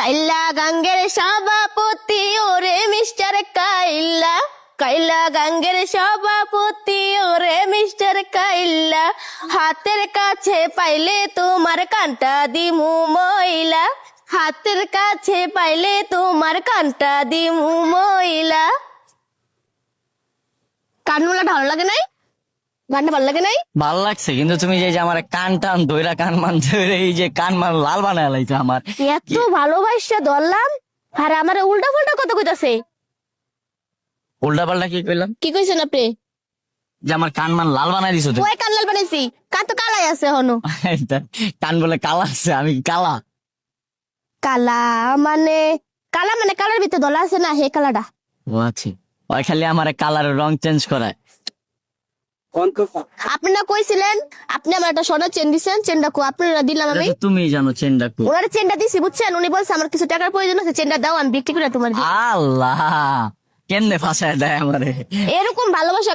কাইলা গাঙ্গের সভাপতি ওরে মিস্টার কাইল্লা, কাইলা গাঙ্গের সভাপতি ওরে মিস্টার কাইল্লা, হাতের কাছে পাইলে তোমার কানটা দিমু ময়লা, হাতের কাছে পাইলে তোমার কানটা দিমু ময়লা। কানগুলা ভালো লাগে নাই? গানটা ভালো লাগে নাই? ভালো লাগছে, কিন্তু তুমি যে আমার কান টান ধইরা কান মান ধরে এই যে কান মান লাল বানায় লাইছো আমার। এত ভালোবাসা ধরলাম আর আমার উল্টা পাল্টা কথা কইতাছে। উল্টা পাল্টা কি কইলাম? কি কইছেন আপনি? যে আমার কান মান লাল বানাই দিছো তুমি। ওই কান লাল বানাইছি, কান তো কালাই আছে হনো। কান বলে কালা আছে, আমি কি কালা? কালা মানে কালার ভিতরে দলা আছে না, হে কালাটা। ও আছে, ওই খালি আমার কালারের রং চেঞ্জ করায়। আপনি না কইছিলেন আপনি আমার একটা সোনার চেন দিছেন, চেনটা কো আপনারা দিলাম আমি। এটা তো তুমিই জানো চেনটা কো। ওনার চেনটা দিছি বুঝছেন, উনি বলছে আমার কিছু টাকার প্রয়োজন আছে, চেনটা দাও আমি বিক্রি করে তোমার দিই। আল্লাহ, কেমনে ফাঁসায় দেয় আমারে। এরকম ভালোবাসা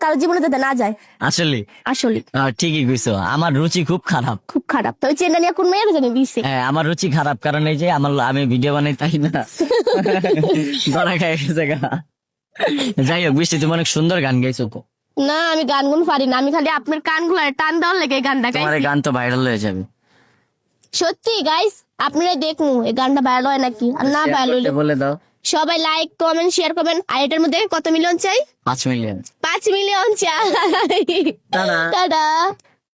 কারো জীবনে যাতে না যায়। আসলে আসলে ঠিকই কইছো, আমার রুচি খুব খারাপ। খুব খারাপ। তো ওই চেনটা নিয়ে কোন মেয়ের জানি দিছে। হ্যাঁ, আমার রুচি খারাপ, কারণ এই যে আমি ভিডিও বানাই তাই না, ধরা খাই গেছে গা। যাই হোক বৃষ্টি, তুমি অনেক সুন্দর গান গাইছো তো। না আমি গান গুন পারি না, আমি খালি আপনার কানগুলো টান দেওয়ার লেগে এই গানটা গাই। তোমার এই গান তো ভাইরাল হয়ে যাবে। সত্যি গাইস, আপনারা দেখুন এই গানটা ভাইরাল হয় নাকি, আর না ভাইরাল হলে বলে দাও। সবাই লাইক কমেন্ট শেয়ার করবেন। আর এটার মধ্যে কত মিলিয়ন চাই? 5 মিলিয়ন। 5 মিলিয়ন চাই। টাটা। টাটা।